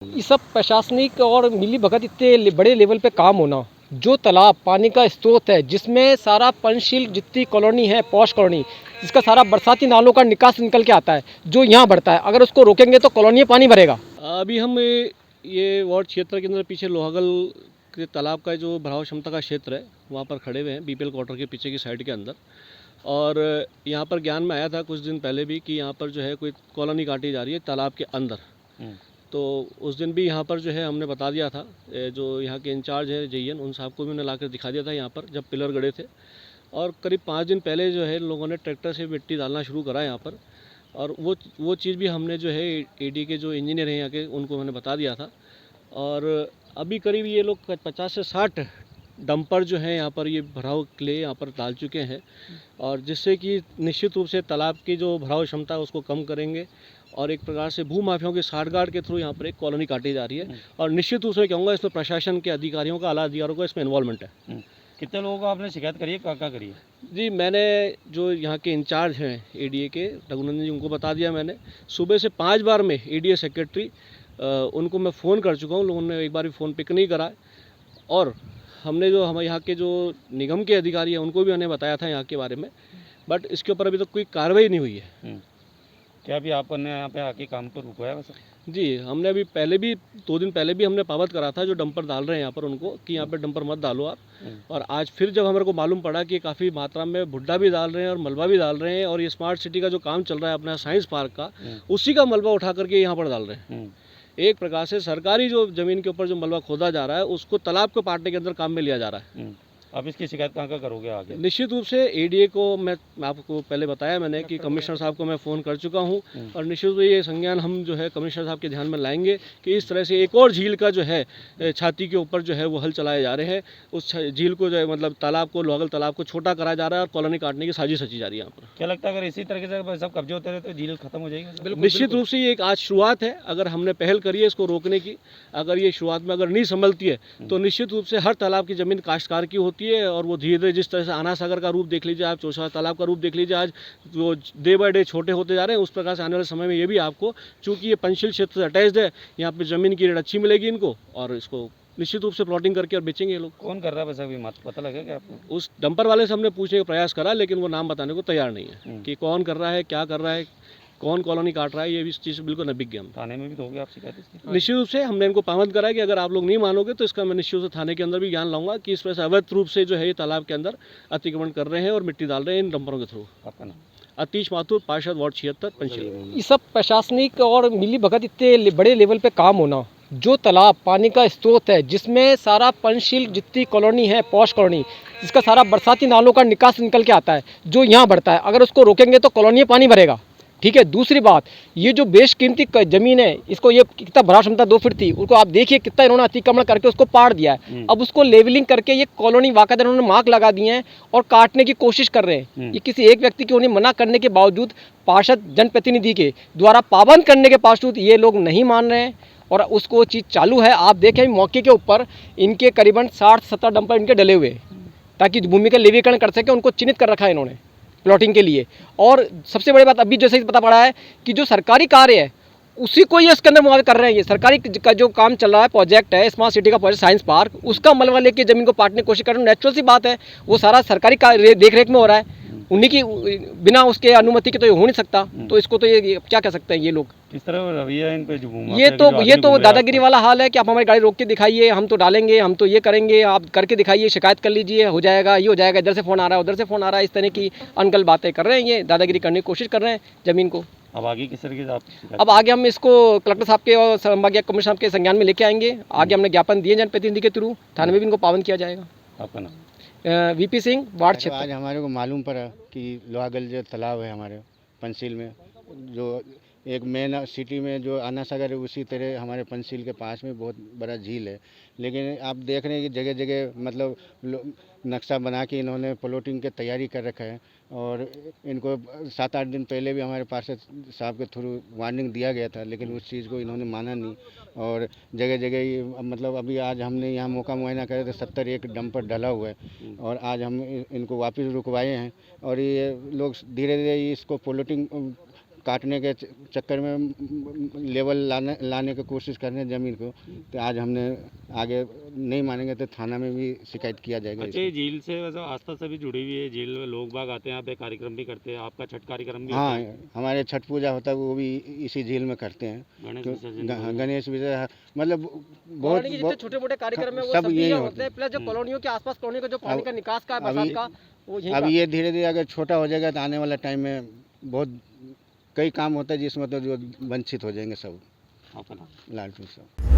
ये सब प्रशासनिक और मिली भगत इतने बड़े लेवल पे काम होना, जो तालाब पानी का स्रोत है जिसमें सारा पंचशील जितनी कॉलोनी है, पॉश कॉलोनी, जिसका सारा बरसाती नालों का निकास निकल के आता है, जो यहाँ बढ़ता है। अगर उसको रोकेंगे तो कॉलोनी में पानी भरेगा। अभी हम ये वार्ड क्षेत्र के अंदर पीछे लोहागल के तालाब का जो भराव क्षमता का क्षेत्र है वहाँ पर खड़े हुए हैं, बीपीएल क्वार्टर के पीछे की साइड के अंदर। और यहाँ पर ज्ञान में आया था कुछ दिन पहले भी कि यहाँ पर जो है कोई कॉलोनी काटी जा रही है तालाब के अंदर। तो उस दिन भी यहाँ पर जो है हमने बता दिया था, जो यहाँ के इंचार्ज है जेईएन, उन साहब को भी हमने लाकर दिखा दिया था यहाँ पर जब पिलर गड़े थे। और करीब 5 दिन पहले जो है लोगों ने ट्रैक्टर से मिट्टी डालना शुरू करा यहाँ पर। और वो चीज़ भी हमने जो है एडी के जो इंजीनियर हैं यहाँ के, उनको मैंने बता दिया था। और अभी करीब ये लोग 50 से 60 डंपर जो है यहाँ पर ये भराव के लिए यहाँ पर डाल चुके हैं, और जिससे कि निश्चित रूप से तालाब की जो भराव क्षमता है उसको कम करेंगे। और एक प्रकार से भू माफियाओं के साठगांठ के थ्रू यहाँ पर एक कॉलोनी काटी जा रही है। और निश्चित रूप से कहूँगा इसमें प्रशासन के अधिकारियों का, आला अधिकारियों का इसमें इन्वॉल्वमेंट है। कितने लोगों को आपने शिकायत करी है, क्या करी है? जी, मैंने जो यहाँ के इंचार्ज हैं एडीए के रघुनंदन जी, उनको बता दिया मैंने। सुबह से 5 बार में एडीए सेक्रेटरी उनको मैं फ़ोन कर चुका हूँ, लोगों ने एक बार भी फ़ोन पिक नहीं करा। और हमने जो हम यहाँ के जो निगम के अधिकारी हैं उनको भी मैंने बताया था यहाँ के बारे में, बट इसके ऊपर अभी तक कोई कार्रवाई नहीं हुई है। क्या अभी आपने यहाँ पे आके काम को रुकवाया वैसे? जी, हमने अभी पहले भी 2 दिन पहले भी हमने पावत करा था जो डंपर डाल रहे हैं यहाँ पर उनको, कि यहाँ पे डंपर मत डालो आप। और आज फिर जब हमारे को मालूम पड़ा कि काफ़ी मात्रा में भुट्टा भी डाल रहे हैं और मलबा भी डाल रहे हैं, और ये स्मार्ट सिटी का जो काम चल रहा है अपना साइंस पार्क का, उसी का मलबा उठा करके यहाँ पर डाल रहे हैं। एक प्रकार से सरकारी जो ज़मीन के ऊपर जो मलबा खोदा जा रहा है उसको तालाब को पाटने के अंदर काम में लिया जा रहा है। अब इसकी शिकायत कहाँ करोगे आगे? निश्चित रूप से एडीए को मैं आपको पहले बताया मैंने कि कमिश्नर साहब को मैं फ़ोन कर चुका हूं, और निश्चित रूप से ये संज्ञान हम जो है कमिश्नर साहब के ध्यान में लाएंगे कि इस तरह से एक और झील का जो है छाती के ऊपर जो है वो हल चलाए जा रहे हैं। उस झील को जो है मतलब तालाब को, लोहागल तालाब को छोटा कराया जा रहा है और कॉलोनी काटने की साजिश रची जा रही है यहाँ पर। क्या लगता है अगर इसी तरीके से सब कब्जे होते रहे तो झील खत्म हो जाएगी? निश्चित रूप से ये एक आज शुरुआत है, अगर हमने पहल करी है इसको रोकने की, अगर ये शुरुआत में अगर नहीं संभलती है तो निश्चित रूप से हर तालाब की ज़मीन काश्तकार की होती है। और वो धीरे धीरे जिस तरह से आना सागर का रूप देख लीजिए आप, चौसा तालाब का रूप देख लीजिए, आज वो डे बाय डे छोटे होते जा रहे हैं, उस प्रकार से आने वाले समय में ये भी आपको, चूँकि ये पंचशील क्षेत्र से अटैच्ड है, यहाँ पे ज़मीन की रेट अच्छी मिलेगी इनको, और इसको निश्चित रूप से प्लॉटिंग करके और बेचेंगे ये लोग। कौन कर रहा है वैसे अभी पता लगा क्या आपको? उस डंपर वाले से हमने पूछने का प्रयास करा, लेकिन वो नाम बताने को तैयार नहीं है कि कौन कर रहा है, क्या कर रहा है, कौन कॉलोनी काट रहा है, ये भी इस चीज़ से बिल्कुल नबिक गया हम। थाने में भी तो होगी आप शिकायत इसकी? निश्चित रूप से हमने इनको पाबंद करा है कि अगर आप लोग नहीं मानोगे तो इसका मैं निश्चित रूप से थाने के अंदर भी ज्ञान लाऊंगा कि इस तरह से अवैध रूप से जो है ये तालाब के अंदर अतिक्रमण कर रहे हैं और मिट्टी डाल रहे हैं इन डंपरों के थ्रू। आपका नाम? अतीश माथुर, पार्षद वार्ड 76 पंचशील। ये सब प्रशासनिक और मिली भगत इतने बड़े लेवल पे काम होना, जो तालाब पानी का स्रोत है जिसमें सारा पंचशील जितनी कॉलोनी है, पॉश कॉलोनी, जिसका सारा बरसाती नालों का निकास निकल के आता है, जो यहाँ बढ़ता है। अगर उसको रोकेंगे तो कॉलोनी में पानी भरेगा। ठीक है। दूसरी बात, ये जो बेशकीमती ज़मीन है, इसको ये कितना भराव क्षमता 2 फीट थी, उसको आप देखिए कितना इन्होंने अतिक्रमण करके उसको पाड़ दिया है। अब उसको लेवलिंग करके ये कॉलोनी वाकई इन्होंने मार्क लगा दिए हैं और काटने की कोशिश कर रहे हैं। ये किसी एक व्यक्ति की उन्हें मना करने के बावजूद, पार्षद जनप्रतिनिधि के द्वारा पाबंद करने के बावजूद ये लोग नहीं मान रहे हैं, और उसको चीज़ चालू है। आप देखें मौके के ऊपर इनके करीबन 60-70 डंपर इनके डले हुए हैं, ताकि भूमि का लेवीकरण कर सके, उनको चिन्हित कर रखा है इन्होंने प्लॉटिंग के लिए। और सबसे बड़ी बात अभी जैसे ही पता पड़ा है कि जो सरकारी कार्य है उसी को ये इसके अंदर मुआवजा कर रहे हैं। ये सरकारी का जो काम चल रहा है, प्रोजेक्ट है स्मार्ट सिटी का प्रोजेक्ट साइंस पार्क, उसका मलबा लेके ज़मीन को पाटने की कोशिश कर रहे हैं। नेचुरल सी बात है, वो सारा सरकारी देख रेख में हो रहा है, उन्हीं की बिना उसके अनुमति के तो ये हो नहीं सकता। तो इसको तो ये क्या कह सकते हैं ये लोग? किस तरह रवैया इन पे जो ये तो दादागिरी वाला हाल है कि आप हमारी गाड़ी रोक के दिखाइए, हम तो डालेंगे, हम तो ये करेंगे, आप करके दिखाइए, शिकायत कर लीजिए, हो जाएगा, ये हो जाएगा, इधर से फ़ोन आ रहा है, उधर से फ़ोन आ रहा है, इस तरह की अनकल बातें कर रहे हैं। ये दादागिरी करने की कोशिश कर रहे हैं ज़मीन को। अब आगे किस तरीके से आप? अब आगे हम इसको कलेक्टर साहब के और संभागीय कमिश्नर साहब के संज्ञान में लेके आएंगे। आगे हमने ज्ञापन दिए जनप्रतिनिधि के थ्रू, थाने में भी इनको पाबंद किया जाएगा। आपका नाम? VP Singh, ward 76। आज हमारे को मालूम पड़ा कि लोहागल जो तालाब है हमारे पंचशील में, जो एक मेन सिटी में जो आना सागर है, उसी तरह हमारे पंचशील के पास में बहुत बड़ा झील है। लेकिन आप देख रहे हैं कि जगह जगह मतलब नक्शा बना के इन्होंने प्लॉटिंग की तैयारी कर रखा है। और इनको 7-8 दिन पहले भी हमारे पार्षद साहब के थ्रू वार्निंग दिया गया था, लेकिन उस चीज़ को इन्होंने माना नहीं। और जगह जगह ये मतलब अभी आज हमने यहाँ मौका मुआयना करे तो 71 डंपर डला हुआ है, और आज हम इनको वापस रुकवाए हैं। और ये लोग धीरे धीरे इसको काटने के चक्कर में लेवल लाने की कोशिश कर रहे हैं ज़मीन को। तो आज हमने आगे नहीं मानेंगे तो थाना में भी शिकायत किया जाएगा। अच्छा, ये झील से वैसे आस्था से भी जुड़ी हुई है झील में, लोग बाग आते हैं यहाँ पे, कार्यक्रम भी करते हैं, आपका छठ कार्यक्रम भी होता हाँ, है, हमारे छठ पूजा होता है वो भी इसी झील में करते हैं। गणेश तो विसर्जन भी होता है। गणेश विजय मतलब बहुत कॉलोनी के जितने छोटे मोटे कार्यक्रम है वो सब सब यही यहाँ होते होते हैं, प्लस जो कॉलोनियों के आसपास कॉलोनी का जो पानी का निकास का है अभी- बरसात का, वो यहीं अब का ये धीरे धीरे अगर छोटा हो जाएगा तो आने वाला टाइम में बहुत कई काम होता है जिसमें तो जो वंचित हो जाएंगे सब। आपका नाम? लालटू साहब।